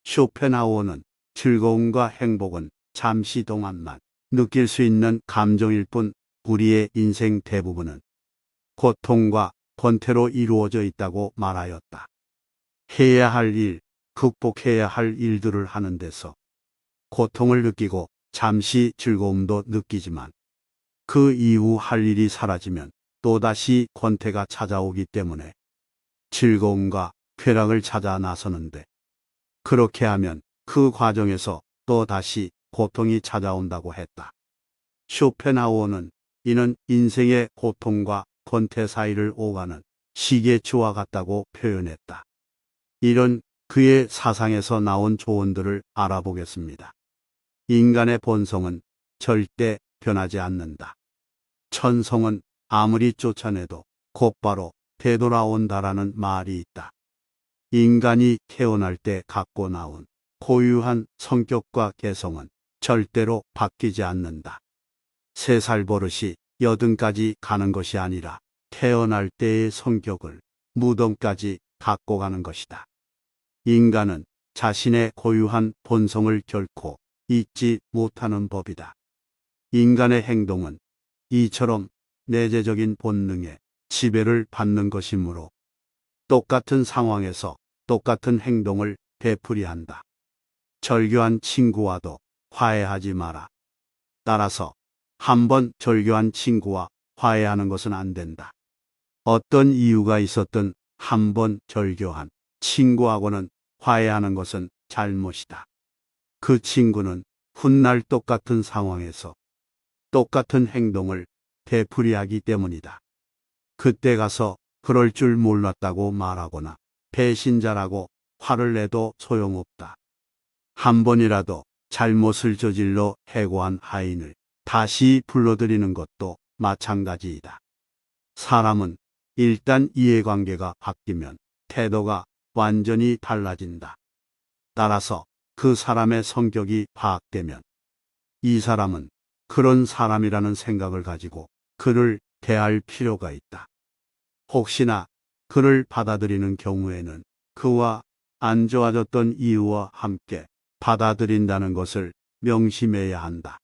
쇼펜하우어는 즐거움과 행복은 잠시 동안만 느낄 수 있는 감정일 뿐 우리의 인생 대부분은 고통과 권태로 이루어져 있다고 말하였다. 해야 할 일, 극복해야 할 일들을 하는 데서 고통을 느끼고 잠시 즐거움도 느끼지만 그 이후 할 일이 사라지면 또다시 권태가 찾아오기 때문에 즐거움과 쾌락을 찾아 나서는데 그렇게 하면 그 과정에서 또다시 고통이 찾아온다고 했다. 쇼펜하우어는 이는 인생의 고통과 권태 사이를 오가는 시계추와 같다고 표현했다. 이런 그의 사상에서 나온 조언들을 알아보겠습니다. 인간의 본성은 절대 변하지 않는다. 천성은 아무리 쫓아내도 곧바로 되돌아온다라는 말이 있다. 인간이 태어날 때 갖고 나온 고유한 성격과 개성은 절대로 바뀌지 않는다. 3살 버릇이 80까지 가는 것이 아니라 태어날 때의 성격을 무덤까지 갖고 가는 것이다. 인간은 자신의 고유한 본성을 결코 잊지 못하는 법이다. 인간의 행동은 이처럼 내재적인 본능에 지배를 받는 것이므로 똑같은 상황에서 똑같은 행동을 되풀이한다. 절교한 친구와도 화해하지 마라. 따라서 한번 절교한 친구와 화해하는 것은 안 된다. 어떤 이유가 있었든 한번 절교한 친구하고는 화해하는 것은 잘못이다. 그 친구는 훗날 똑같은 상황에서 똑같은 행동을 되풀이하기 때문이다. 그때 가서 그럴 줄 몰랐다고 말하거나 배신자라고 화를 내도 소용없다. 한 번이라도 잘못을 저질러 해고한 하인을 다시 불러들이는 것도 마찬가지이다. 사람은 일단 이해관계가 바뀌면 태도가 완전히 달라진다. 따라서 그 사람의 성격이 파악되면 이 사람은 그런 사람이라는 생각을 가지고 그를 대할 필요가 있다. 혹시나 그를 받아들이는 경우에는 그와 안 좋아졌던 이유와 함께 받아들인다는 것을 명심해야 한다.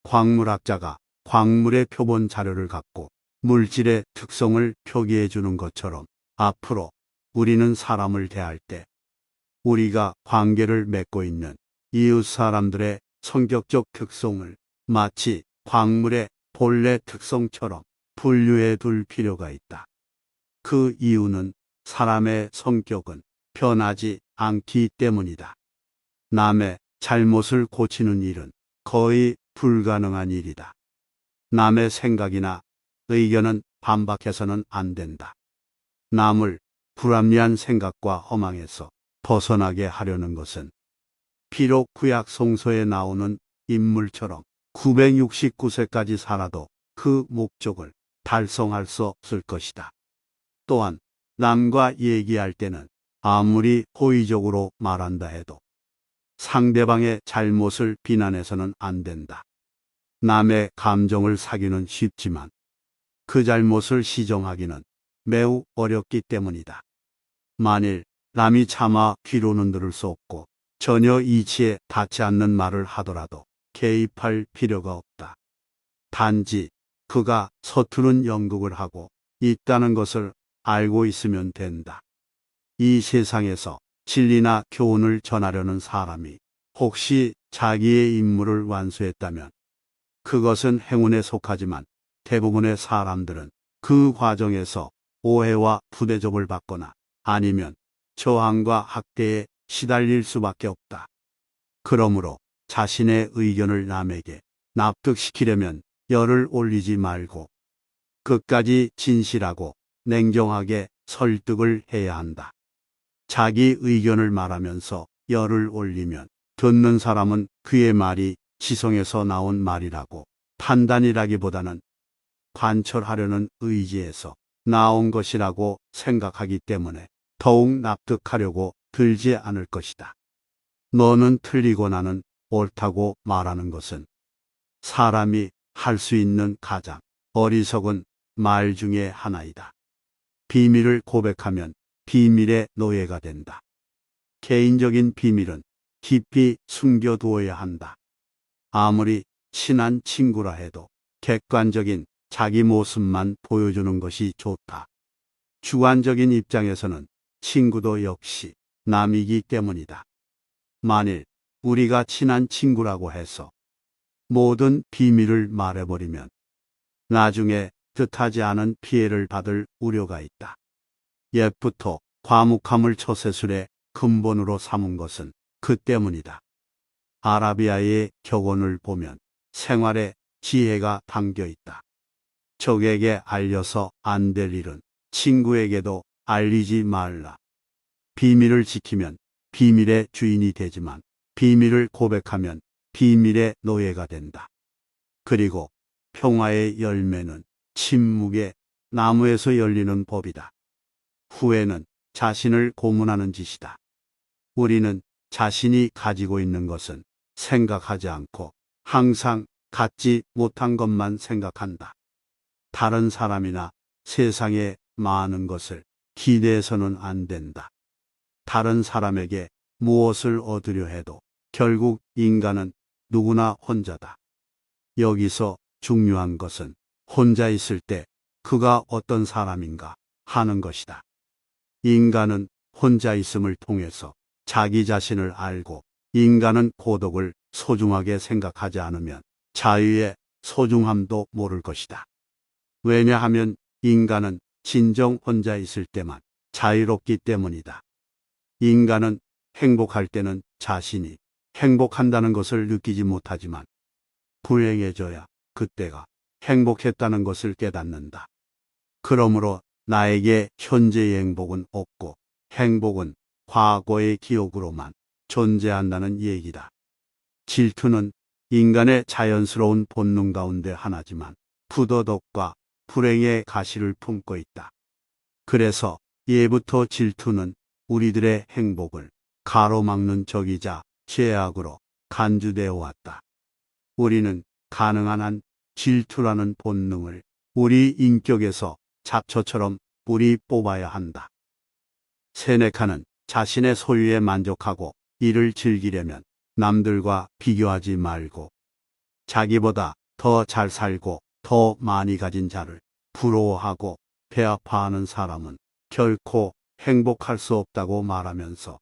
광물학자가 광물의 표본 자료를 갖고 물질의 특성을 표기해 주는 것처럼 앞으로 우리는 사람을 대할 때 우리가 관계를 맺고 있는 이웃 사람들의 성격적 특성을 마치 광물의 본래 특성처럼 분류해 둘 필요가 있다. 그 이유는 사람의 성격은 변하지 않기 때문이다. 남의 잘못을 고치는 일은 거의 불가능한 일이다. 남의 생각이나 의견은 반박해서는 안 된다. 남을 불합리한 생각과 허망에서 벗어나게 하려는 것은 비록 구약 성서에 나오는 인물처럼 969세까지 살아도 그 목적을 달성할 수 없을 것이다. 또한 남과 얘기할 때는 아무리 호의적으로 말한다 해도 상대방의 잘못을 비난해서는 안 된다. 남의 감정을 사기는 쉽지만 그 잘못을 시정하기는 매우 어렵기 때문이다. 만일 남이 차마 귀로는 들을 수 없고 전혀 이치에 닿지 않는 말을 하더라도 개입할 필요가 없다. 단지 그가 서투른 연극을 하고 있다는 것을 알고 있으면 된다. 이 세상에서 진리나 교훈을 전하려는 사람이 혹시 자기의 임무를 완수했다면 그것은 행운에 속하지만 대부분의 사람들은 그 과정에서 오해와 부대접을 받거나 아니면 저항과 학대에 시달릴 수밖에 없다. 그러므로 자신의 의견을 남에게 납득시키려면 열을 올리지 말고 끝까지 진실하고 냉정하게 설득을 해야 한다. 자기 의견을 말하면서 열을 올리면 듣는 사람은 그의 말이 지성에서 나온 말이라고 판단이라기보다는 관철하려는 의지에서 나온 것이라고 생각하기 때문에 더욱 납득하려고 들지 않을 것이다. 너는 틀리고 나는 옳다고 말하는 것은 사람이 할 수 있는 가장 어리석은 말 중에 하나이다. 비밀을 고백하면 비밀의 노예가 된다. 개인적인 비밀은 깊이 숨겨두어야 한다. 아무리 친한 친구라 해도 객관적인 자기 모습만 보여주는 것이 좋다. 주관적인 입장에서는 친구도 역시 남이기 때문이다. 만일 우리가 친한 친구라고 해서 모든 비밀을 말해버리면 나중에 뜻하지 않은 피해를 받을 우려가 있다. 옛부터 과묵함을 처세술의 근본으로 삼은 것은 그 때문이다. 아라비아의 격언을 보면 생활에 지혜가 담겨 있다. 적에게 알려서 안 될 일은 친구에게도 알리지 말라. 비밀을 지키면 비밀의 주인이 되지만 비밀을 고백하면 비밀의 노예가 된다. 그리고 평화의 열매는 침묵의 나무에서 열리는 법이다. 후회는 자신을 고문하는 짓이다. 우리는 자신이 가지고 있는 것은 생각하지 않고 항상 갖지 못한 것만 생각한다. 다른 사람이나 세상에 많은 것을 기대해서는 안 된다. 다른 사람에게 무엇을 얻으려 해도 결국 인간은 누구나 혼자다. 여기서 중요한 것은 혼자 있을 때 그가 어떤 사람인가 하는 것이다. 인간은 혼자 있음을 통해서 자기 자신을 알고 인간은 고독을 소중하게 생각하지 않으면 자유의 소중함도 모를 것이다. 왜냐하면 인간은 진정 혼자 있을 때만 자유롭기 때문이다. 인간은 행복할 때는 자신이 행복한다는 것을 느끼지 못하지만 불행해져야 그때가 행복했다는 것을 깨닫는다. 그러므로 나에게 현재의 행복은 없고 행복은 과거의 기억으로만 존재한다는 얘기다. 질투는 인간의 자연스러운 본능 가운데 하나지만 부도덕과 불행의 가시를 품고 있다. 그래서 예부터 질투는 우리들의 행복을 가로막는 적이자 죄악으로 간주되어 왔다. 우리는 가능한 한 질투라는 본능을 우리 인격에서 잡초처럼 뿌리 뽑아야 한다. 세네카는 자신의 소유에 만족하고 이를 즐기려면 남들과 비교하지 말고 자기보다 더 잘 살고 더 많이 가진 자를 부러워하고 배아파하는 사람은 결코 행복할 수 없다고 말하면서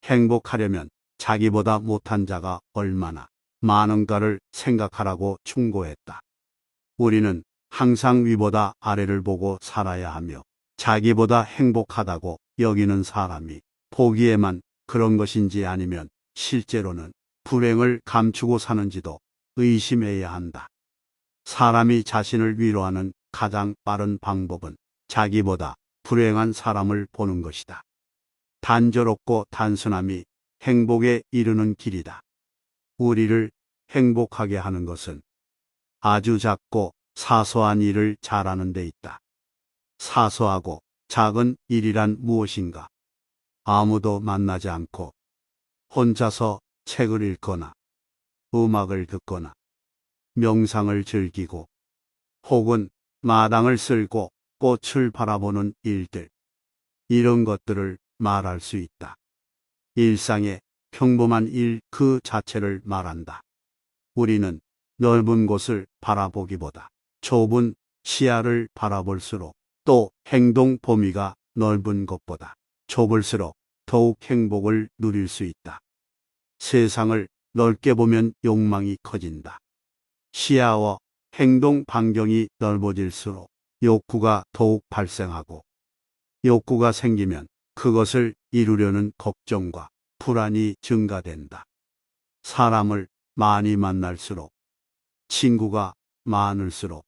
행복하려면 자기보다 못한 자가 얼마나 많은가를 생각하라고 충고했다. 우리는 항상 위보다 아래를 보고 살아야 하며 자기보다 행복하다고 여기는 사람이 보기에만 그런 것인지 아니면 실제로는 불행을 감추고 사는지도 의심해야 한다. 사람이 자신을 위로하는 가장 빠른 방법은 자기보다 불행한 사람을 보는 것이다. 단조롭고 단순함이 행복에 이르는 길이다. 우리를 행복하게 하는 것은 아주 작고 사소한 일을 잘하는 데 있다. 사소하고 작은 일이란 무엇인가? 아무도 만나지 않고 혼자서 책을 읽거나 음악을 듣거나 명상을 즐기고 혹은 마당을 쓸고 꽃을 바라보는 일들. 이런 것들을 말할 수 있다. 일상의 평범한 일 그 자체를 말한다. 우리는 넓은 곳을 바라보기보다 좁은 시야를 바라볼수록 또 행동 범위가 넓은 것보다 좁을수록 더욱 행복을 누릴 수 있다. 세상을 넓게 보면 욕망이 커진다. 시야와 행동 반경이 넓어질수록 욕구가 더욱 발생하고 욕구가 생기면 그것을 이루려는 걱정과 불안이 증가된다. 사람을 많이 만날수록 친구가 많을수록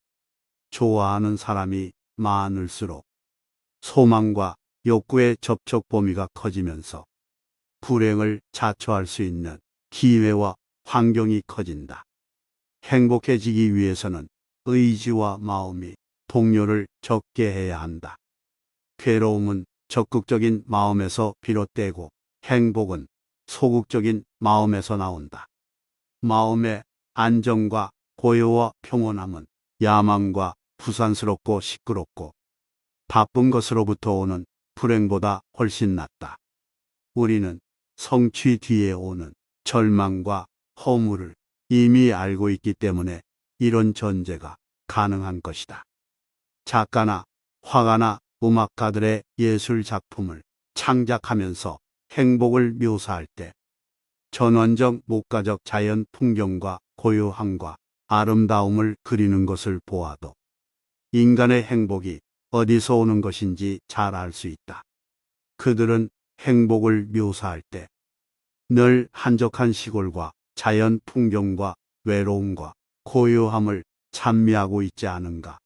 좋아하는 사람이 많을수록 소망과 욕구의 접촉 범위가 커지면서 불행을 자초할 수 있는 기회와 환경이 커진다. 행복해지기 위해서는 의지와 마음이 동요를 적게 해야 한다. 괴로움은 적극적인 마음에서 비롯되고 행복은 소극적인 마음에서 나온다. 마음의 안정과 고요와 평온함은 야망과 부산스럽고 시끄럽고 바쁜 것으로부터 오는 불행보다 훨씬 낫다. 우리는 성취 뒤에 오는 절망과 허물을 이미 알고 있기 때문에 이런 전제가 가능한 것이다. 작가나 화가나 음악가들의 예술 작품을 창작하면서 행복을 묘사할 때 전원적 목가적 자연 풍경과 고요함과 아름다움을 그리는 것을 보아도 인간의 행복이 어디서 오는 것인지 잘 알 수 있다. 그들은 행복을 묘사할 때 늘 한적한 시골과 자연 풍경과 외로움과 고요함을 찬미하고 있지 않은가.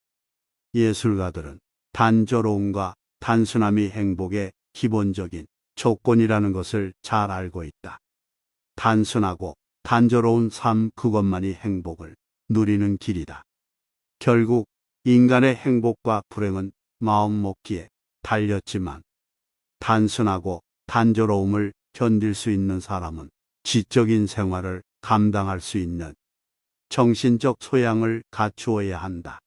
예술가들은 단조로움과 단순함이 행복의 기본적인 조건이라는 것을 잘 알고 있다. 단순하고 단조로운 삶 그것만이 행복을 누리는 길이다. 결국 인간의 행복과 불행은 마음먹기에 달렸지만 단순하고 단조로움을 견딜 수 있는 사람은 지적인 생활을 감당할 수 있는 정신적 소양을 갖추어야 한다.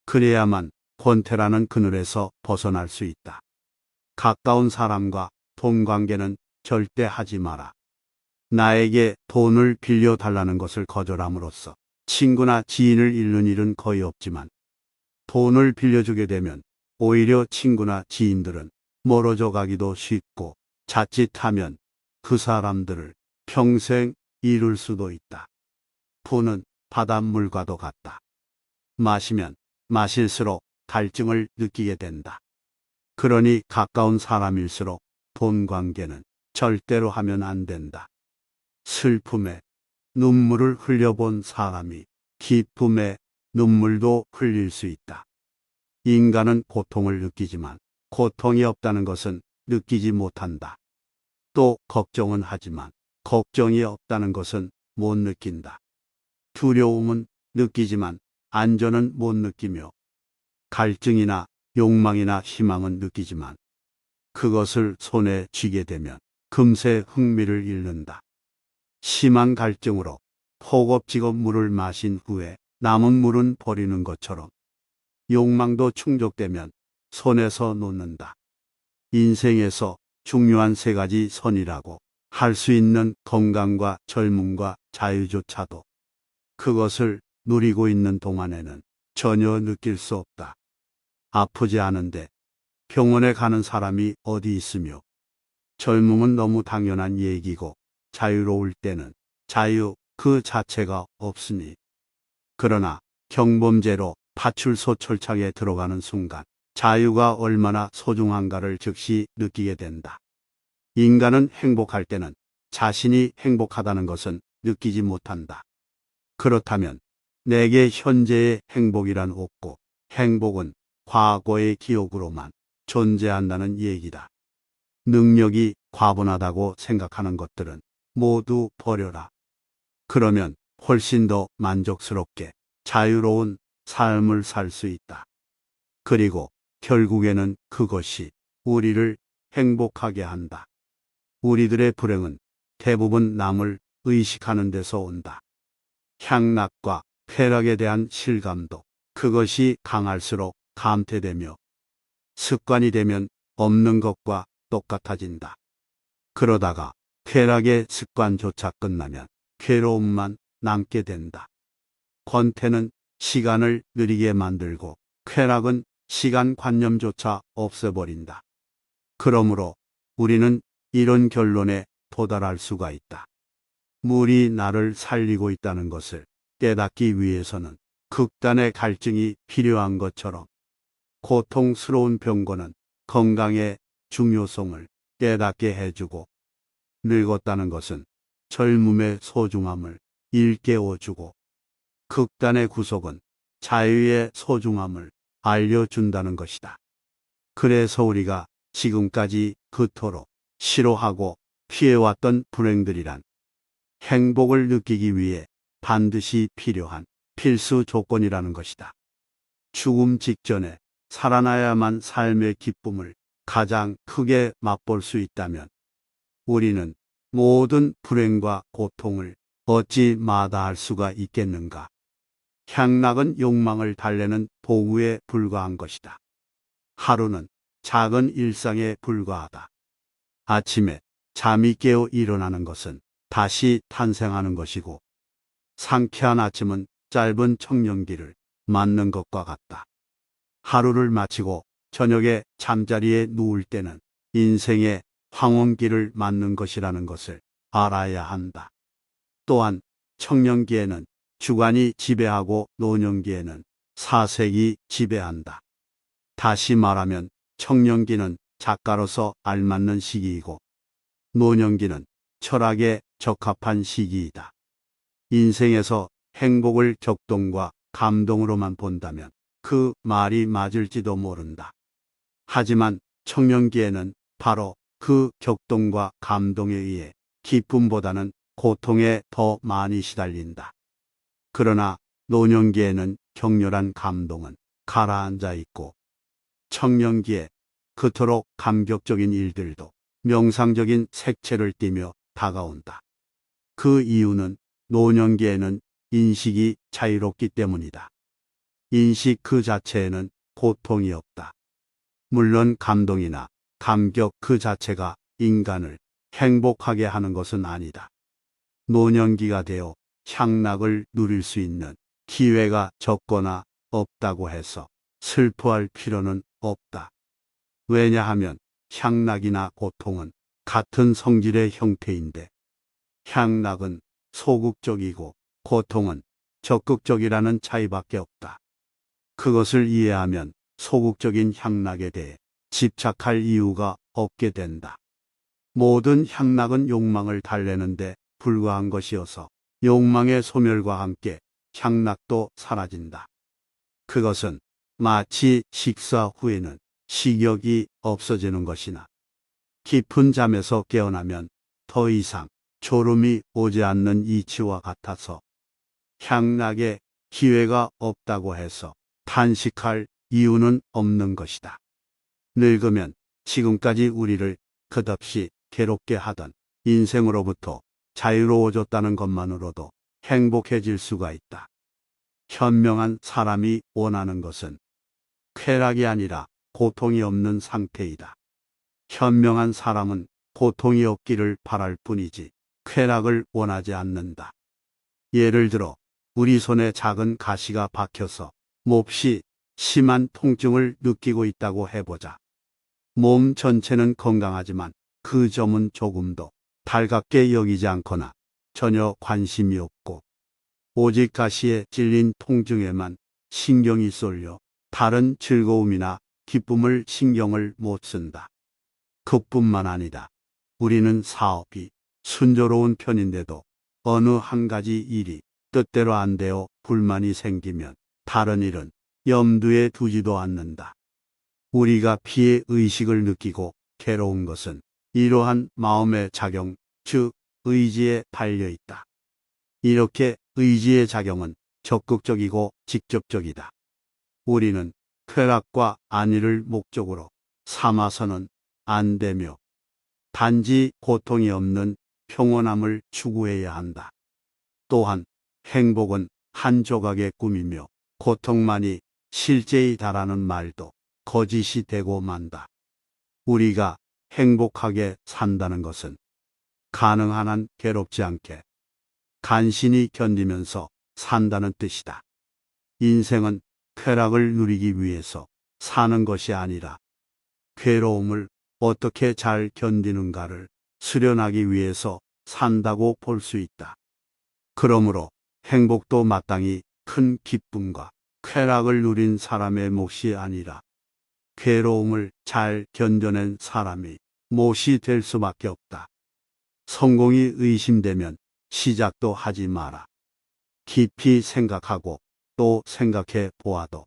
그래야만 권태라는 그늘에서 벗어날 수 있다. 가까운 사람과 돈 관계는 절대 하지 마라. 나에게 돈을 빌려달라는 것을 거절함으로써 친구나 지인을 잃는 일은 거의 없지만 돈을 빌려주게 되면 오히려 친구나 지인들은 멀어져 가기도 쉽고 자칫하면 그 사람들을 평생 잃을 수도 있다. 부는 바닷물과도 같다. 마시면 마실수록 갈증을 느끼게 된다. 그러니 가까운 사람일수록 돈 관계는 절대로 하면 안 된다. 슬픔에 눈물을 흘려본 사람이 기쁨에 눈물도 흘릴 수 있다. 인간은 고통을 느끼지만 고통이 없다는 것은 느끼지 못한다. 또 걱정은 하지만 걱정이 없다는 것은 못 느낀다. 두려움은 느끼지만 안전은 못 느끼며 갈증이나 욕망이나 희망은 느끼지만 그것을 손에 쥐게 되면 금세 흥미를 잃는다. 심한 갈증으로 허겁지겁 물을 마신 후에 남은 물은 버리는 것처럼 욕망도 충족되면 손에서 놓는다. 인생에서 중요한 세 가지 선이라고 할 수 있는 건강과 젊음과 자유조차도 그것을 누리고 있는 동안에는 전혀 느낄 수 없다. 아프지 않은데 병원에 가는 사람이 어디 있으며 젊음은 너무 당연한 얘기고 자유로울 때는 자유 그 자체가 없으니. 그러나 경범죄로 파출소 철창에 들어가는 순간 자유가 얼마나 소중한가를 즉시 느끼게 된다. 인간은 행복할 때는 자신이 행복하다는 것은 느끼지 못한다. 그렇다면 내게 현재의 행복이란 없고 행복은 과거의 기억으로만 존재한다는 얘기다. 능력이 과분하다고 생각하는 것들은 모두 버려라. 그러면 훨씬 더 만족스럽게 자유로운 삶을 살 수 있다. 그리고 결국에는 그것이 우리를 행복하게 한다. 우리들의 불행은 대부분 남을 의식하는 데서 온다. 향락과 쾌락에 대한 실감도 그것이 강할수록 감퇴되며 습관이 되면 없는 것과 똑같아진다. 그러다가 쾌락의 습관조차 끝나면 괴로움만 남게 된다. 권태는 시간을 느리게 만들고 쾌락은 시간관념조차 없애버린다. 그러므로 우리는 이런 결론에 도달할 수가 있다. 물이 나를 살리고 있다는 것을 깨닫기 위해서는 극단의 갈증이 필요한 것처럼 고통스러운 병고는 건강의 중요성을 깨닫게 해주고 늙었다는 것은 젊음의 소중함을 일깨워주고 극단의 구속은 자유의 소중함을 알려준다는 것이다. 그래서 우리가 지금까지 그토록 싫어하고 피해왔던 불행들이란 행복을 느끼기 위해 반드시 필요한 필수 조건이라는 것이다. 죽음 직전에 살아나야만 삶의 기쁨을 가장 크게 맛볼 수 있다면 우리는 모든 불행과 고통을 어찌 마다할 수가 있겠는가. 향락은 욕망을 달래는 도구에 불과한 것이다. 하루는 작은 일상에 불과하다. 아침에 잠이 깨어 일어나는 것은 다시 탄생하는 것이고, 상쾌한 아침은 짧은 청년기를 맞는 것과 같다. 하루를 마치고 저녁에 잠자리에 누울 때는 인생의 황혼기를 맞는 것이라는 것을 알아야 한다. 또한 청년기에는 주관이 지배하고 노년기에는 사색이 지배한다. 다시 말하면 청년기는 작가로서 알맞는 시기이고 노년기는 철학에 적합한 시기이다. 인생에서 행복을 격동과 감동으로만 본다면 그 말이 맞을지도 모른다. 하지만 청년기에는 바로 그 격동과 감동에 의해 기쁨보다는 고통에 더 많이 시달린다. 그러나 노년기에는 격렬한 감동은 가라앉아 있고 청년기에 그토록 감격적인 일들도 명상적인 색채를 띠며 다가온다. 그 이유는 노년기에는 인식이 자유롭기 때문이다. 인식 그 자체에는 고통이 없다. 물론 감동이나 감격 그 자체가 인간을 행복하게 하는 것은 아니다. 노년기가 되어 향락을 누릴 수 있는 기회가 적거나 없다고 해서 슬퍼할 필요는 없다. 왜냐하면 향락이나 고통은 같은 성질의 형태인데 향락은 소극적이고 고통은 적극적이라는 차이밖에 없다. 그것을 이해하면 소극적인 향락에 대해 집착할 이유가 없게 된다. 모든 향락은 욕망을 달래는데 불과한 것이어서 욕망의 소멸과 함께 향락도 사라진다. 그것은 마치 식사 후에는 식욕이 없어지는 것이나 깊은 잠에서 깨어나면 더 이상 졸음이 오지 않는 이치와 같아서 향락에 기회가 없다고 해서 탄식할 이유는 없는 것이다. 늙으면 지금까지 우리를 끝없이 괴롭게 하던 인생으로부터 자유로워졌다는 것만으로도 행복해질 수가 있다. 현명한 사람이 원하는 것은 쾌락이 아니라 고통이 없는 상태이다. 현명한 사람은 고통이 없기를 바랄 뿐이지 쾌락을 원하지 않는다. 예를 들어 우리 손에 작은 가시가 박혀서 몹시 심한 통증을 느끼고 있다고 해보자. 몸 전체는 건강하지만 그 점은 조금도 달갑게 여기지 않거나 전혀 관심이 없고 오직 가시에 찔린 통증에만 신경이 쏠려 다른 즐거움이나 기쁨을 신경을 못 쓴다. 그뿐만 아니다. 우리는 사업이 순조로운 편인데도 어느 한 가지 일이 뜻대로 안 되어 불만이 생기면 다른 일은 염두에 두지도 않는다. 우리가 피해 의식을 느끼고 괴로운 것은 이러한 마음의 작용, 즉 의지에 달려 있다. 이렇게 의지의 작용은 적극적이고 직접적이다. 우리는 쾌락과 안위를 목적으로 삼아서는 안 되며 단지 고통이 없는 평온함을 추구해야 한다. 또한 행복은 한 조각의 꿈이며 고통만이 실제이다라는 말도 거짓이 되고 만다. 우리가 행복하게 산다는 것은 가능한 한 괴롭지 않게 간신히 견디면서 산다는 뜻이다. 인생은 쾌락을 누리기 위해서 사는 것이 아니라 괴로움을 어떻게 잘 견디는가를 수련하기 위해서 산다고 볼 수 있다. 그러므로 행복도 마땅히 큰 기쁨과 쾌락을 누린 사람의 몫이 아니라 괴로움을 잘 견뎌낸 사람이 몫이 될 수밖에 없다. 성공이 의심되면 시작도 하지 마라. 깊이 생각하고 또 생각해 보아도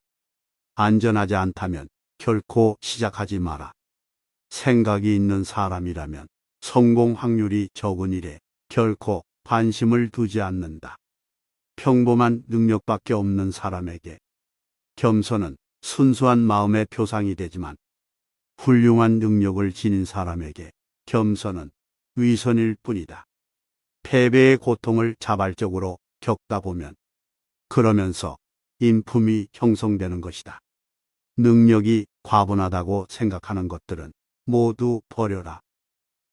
안전하지 않다면 결코 시작하지 마라. 생각이 있는 사람이라면 성공 확률이 적은 일에 결코 관심을 두지 않는다. 평범한 능력밖에 없는 사람에게 겸손은 순수한 마음의 표상이 되지만 훌륭한 능력을 지닌 사람에게 겸손은 위선일 뿐이다. 패배의 고통을 자발적으로 겪다 보면 그러면서 인품이 형성되는 것이다. 능력이 과분하다고 생각하는 것들은 모두 버려라.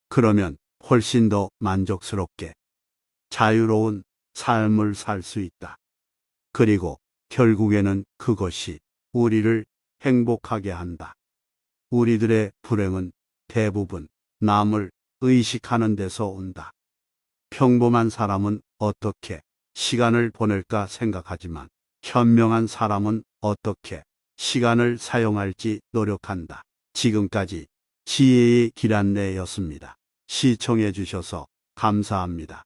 그러면 훨씬 더 만족스럽게 자유로운 삶을 살 수 있다. 그리고 결국에는 그것이 우리를 행복하게 한다. 우리들의 불행은 대부분 남을 의식하는 데서 온다. 평범한 사람은 어떻게 시간을 보낼까 생각하지만 현명한 사람은 어떻게 시간을 사용할지 노력한다. 지금까지 지혜의 길 안내였습니다. 시청해 주셔서 감사합니다.